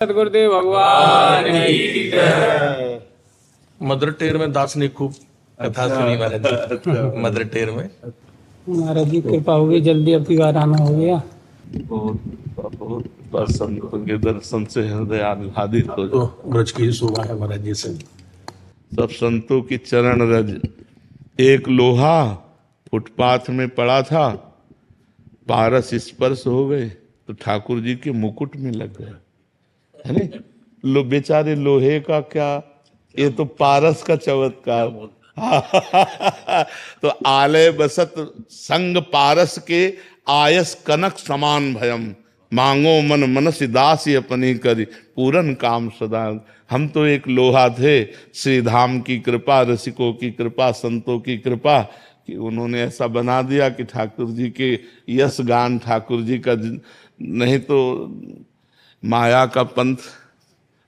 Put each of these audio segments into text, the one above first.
सदगुरुदेव भगवान की जय। मदर टेर में दास ने खूब कथा सुनी महाराज जी। मदर टेर में महाराज जी कृपा होगी, जल्दी अब की बार आना हो गया। बहुत संतों के दर्शन से हृदय आह्लादित हो तो जाए। ब्रज की शोभा है महाराज जी से। सब संतों की चरण रज। एक लोहा फुटपाथ में पड़ा था, पारस स्पर्श हो गए तो ठाकुर जी के मुकुट में लग गए। है ना? लो बेचारे लोहे का क्या, ये तो पारस का चमत्कार। तो आलय बसत संग पारस के, आयस कनक समान भयम, मांगो मन मनसि दासी अपनी करी, पूरन काम सदा। हम तो एक लोहा थे, श्री धाम की कृपा, रसिकों की कृपा, संतों की कृपा कि उन्होंने ऐसा बना दिया कि ठाकुर जी के यश गान, ठाकुर जी का नहीं तो माया का पंथ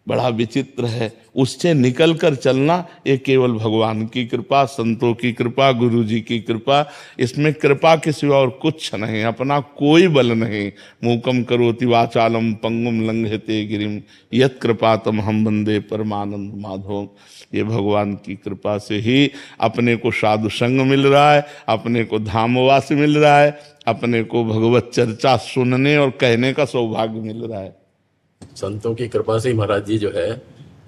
बड़ा विचित्र है, उससे निकल कर चलना ये केवल भगवान की कृपा, संतों की कृपा, गुरु जी की कृपा। इसमें कृपा के सिवा और कुछ नहीं, अपना कोई बल नहीं। मूकम करोति वाचालम पंगुम लंघयते गिरिम, यत् कृपातम हम वंदे परमानंद माधव। ये भगवान की कृपा से ही अपने को साधु संग मिल रहा है, अपने को धामवास मिल रहा है, अपने को भगवत चर्चा सुनने और कहने का सौभाग्य मिल रहा है। संतों की कृपा से ही महाराज जी जो है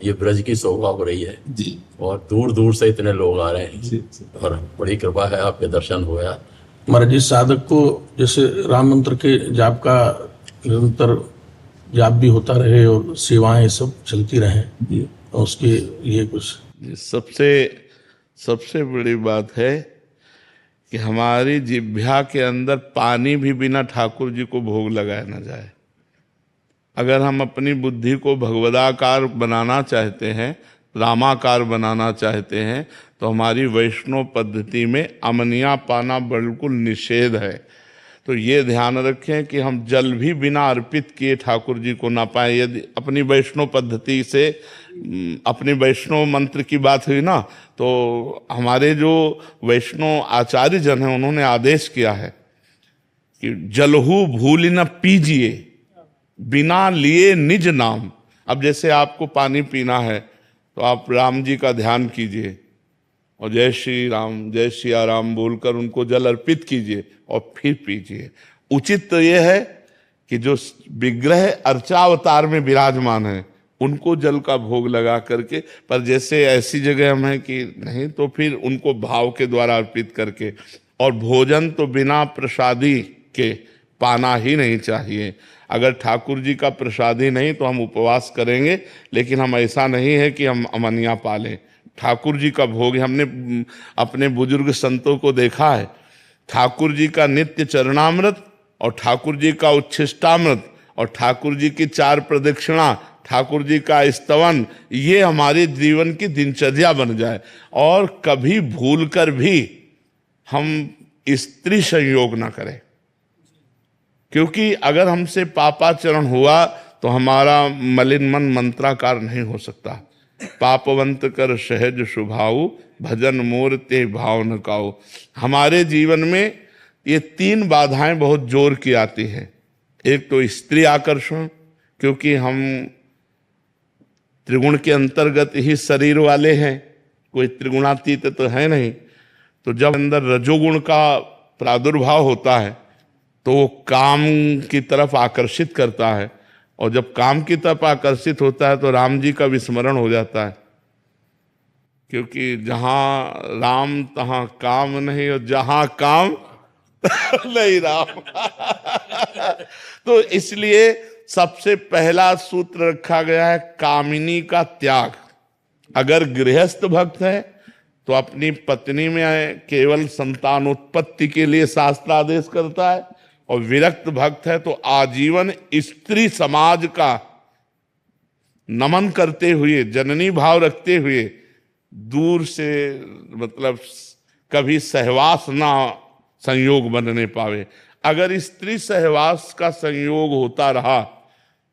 ये ब्रज की शोभा हो रही है जी, और दूर दूर से इतने लोग आ रहे हैं जी, और बड़ी कृपा है, आपके दर्शन हो गया। महाराज जी साधक को जैसे राम मंत्र के जाप का निरंतर जाप भी होता रहे और सेवाएं सब चलती रहे जी, और उसके लिए कुछ सबसे बड़ी बात है कि हमारी जिह्वा के अंदर पानी भी बिना ठाकुर जी को भोग लगाया न जाए। अगर हम अपनी बुद्धि को भगवदाकार बनाना चाहते हैं, रामाकार बनाना चाहते हैं, तो हमारी वैष्णव पद्धति में अमनिया पाना बिल्कुल निषेध है। तो ये ध्यान रखें कि हम जल भी बिना अर्पित किए ठाकुर जी को ना पाए। यदि अपनी वैष्णव पद्धति से, अपनी वैष्णव मंत्र की बात हुई ना, तो हमारे जो वैष्णव आचार्य जन हैं उन्होंने आदेश किया है कि जलहू भूल न पीजिए, बिना लिए निज नाम। अब जैसे आपको पानी पीना है तो आप राम जी का ध्यान कीजिए और जय श्री राम जय सिया राम बोलकर उनको जल अर्पित कीजिए और फिर पीजिए। उचित तो यह है कि जो विग्रह अर्चावतार में विराजमान है उनको जल का भोग लगा करके, पर जैसे ऐसी जगह हम हैं कि नहीं, तो फिर उनको भाव के द्वारा अर्पित करके। और भोजन तो बिना प्रसादी के पाना ही नहीं चाहिए। अगर ठाकुर जी का प्रसादी नहीं तो हम उपवास करेंगे, लेकिन हम ऐसा नहीं है कि हम अमनिया पालें। ठाकुर जी का भोग, हमने अपने बुजुर्ग संतों को देखा है, ठाकुर जी का नित्य चरणामृत और ठाकुर जी का उच्छिष्टामृत और ठाकुर जी की 4 प्रदक्षिणा, ठाकुर जी का स्तवन, ये हमारे जीवन की दिनचर्या बन जाए। और कभी भूल कर भी हम स्त्री संयोग ना करें, क्योंकि अगर हमसे पापाचरण हुआ तो हमारा मलिन मन मंत्राकार नहीं हो सकता। पापवंत कर सहज शुभाऊ, भजन मोर ते भाव न काऊ। हमारे जीवन में ये 3 बाधाएं बहुत जोर की आती हैं। एक तो स्त्री आकर्षण, क्योंकि हम त्रिगुण के अंतर्गत ही शरीर वाले हैं, कोई त्रिगुणातीत तो है नहीं। तो जब अंदर रजोगुण का प्रादुर्भाव होता है तो वो काम की तरफ आकर्षित करता है, और जब काम की तरफ आकर्षित होता है तो राम जी का विस्मरण हो जाता है, क्योंकि जहां राम तहां काम नहीं और जहां काम नहीं राम। तो इसलिए सबसे पहला सूत्र रखा गया है कामिनी का त्याग। अगर गृहस्थ भक्त है तो अपनी पत्नी में केवल संतानोत्पत्ति के लिए शास्त्र आदेश करता है, और विरक्त भक्त है तो आजीवन स्त्री समाज का नमन करते हुए, जननी भाव रखते हुए, दूर से मतलब कभी सहवास ना संयोग बनने पावे। अगर स्त्री सहवास का संयोग होता रहा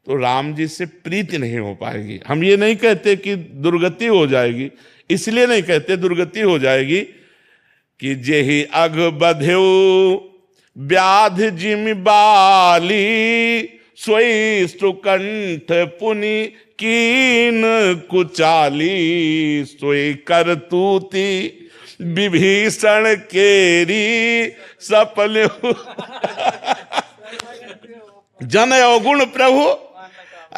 तो राम जी से प्रीति नहीं हो पाएगी। हम ये नहीं कहते कि दुर्गति हो जाएगी, इसलिए नहीं कहते दुर्गति हो जाएगी कि जेहि अग बध्यो व्याध जिम बाली, सोई सुकंठ पुनि कीन कुचाली, सोई करतूती विभीषण केरी सपल जन अवगुण प्रभु।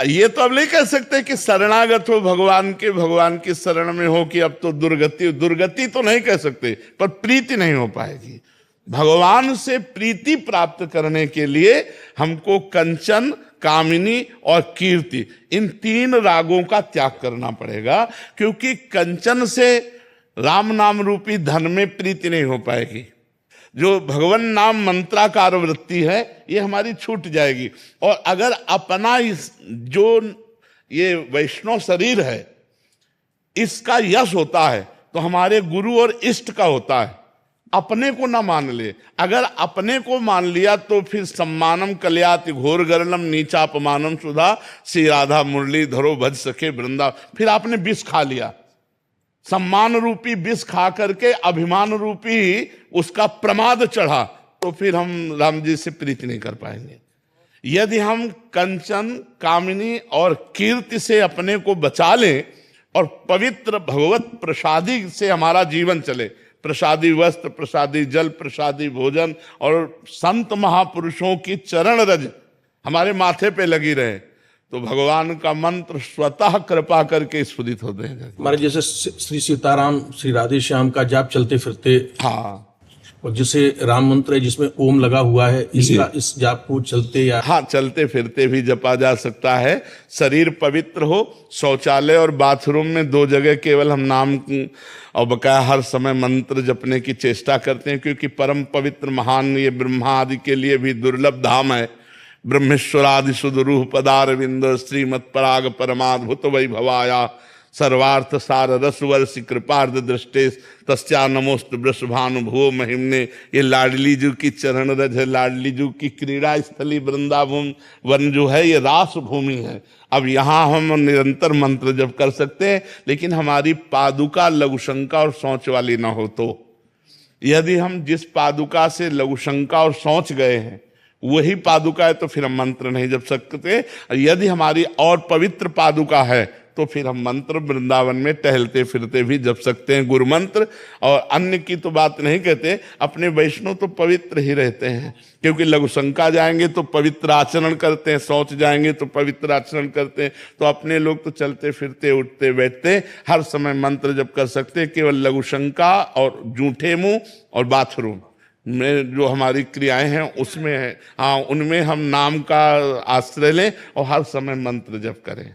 ये तो अब नहीं कह सकते कि शरणागत हो भगवान के, भगवान की शरण में हो कि अब तो दुर्गति तो नहीं कह सकते, पर प्रीति नहीं हो पाएगी। भगवान से प्रीति प्राप्त करने के लिए हमको कंचन, कामिनी और कीर्ति, इन 3 रागों का त्याग करना पड़ेगा, क्योंकि कंचन से राम नाम रूपी धन में प्रीति नहीं हो पाएगी। जो भगवान नाम मंत्राकार वृत्ति है ये हमारी छूट जाएगी। और अगर अपना इस जो ये वैष्णव शरीर है इसका यश होता है तो हमारे गुरु और इष्ट का होता है। अपने को ना मान ले, अगर अपने को मान लिया तो फिर सम्मानम कल्याति घोर गरलम नीचापमानम सुधा श्री राधा मुरली धरो भज सके वृंदा। फिर आपने विष खा लिया, सम्मान रूपी विष खा करके अभिमान रूपी उसका प्रमाद चढ़ा, तो फिर हम राम जी से प्रीति नहीं कर पाएंगे। यदि हम कंचन, कामिनी और कीर्ति से अपने को बचा लें और पवित्र भगवत प्रसादी से हमारा जीवन चले, प्रसादी वस्त्र, प्रसादी जल, प्रसादी भोजन और संत महापुरुषों की चरण रज हमारे माथे पे लगी रहे, तो भगवान का मंत्र स्वतः कृपा करके स्फुरित होते हैं। हमारे जैसे श्री सीताराम, श्री राधे श्याम का जाप चलते फिरते, हाँ, और जैसे राम मंत्र है जिसमें ओम लगा हुआ है, इसका इस जाप को चलते या हाँ चलते फिरते भी जपा जा सकता है। शरीर पवित्र हो, शौचालय और बाथरूम में 2 जगह केवल हम नाम और बकाया हर समय मंत्र जपने की चेष्टा करते हैं, क्योंकि परम पवित्र महान ये ब्रह्मा आदि के लिए भी दुर्लभ धाम है। ब्रह्मेश्वरादि सुदरूह पदारविंद श्रीमत् पराग परमाद्भुत वैभवाया सर्वार्थ सार रसवर्षि कृपार्ध दृष्टेश तस्या नमोस्त वृषभानुभुवो महिमने। ये लाडली जी की चरण रज है, लाडली जी की क्रीड़ा स्थली वृंदावन वन जो है ये रास भूमि है। अब यहाँ हम निरंतर मंत्र जप कर सकते हैं, लेकिन हमारी पादुका लघुशंका और सोच वाली ना हो तो। यदि हम जिस पादुका से लघुशंका और सोच गए हैं वही पादुका है तो फिर हम मंत्र नहीं जप सकते। यदि हमारी और पवित्र पादुका है तो फिर हम मंत्र वृंदावन में टहलते फिरते भी जप सकते हैं गुरु मंत्र। और अन्य की तो बात नहीं कहते, अपने वैष्णव तो पवित्र ही रहते हैं, क्योंकि लघुशंका जाएंगे तो पवित्र आचरण करते हैं, शौच जाएंगे तो पवित्र आचरण करते हैं। तो अपने लोग तो चलते फिरते उठते बैठते हर समय मंत्र जप कर सकते हैं। केवल लघुशंका और जूठे मुंह और बाथरूम में जो हमारी क्रियाएं हैं उसमें है, हाँ, उनमें हम नाम का आश्रय लें और हर समय मंत्र जप करें।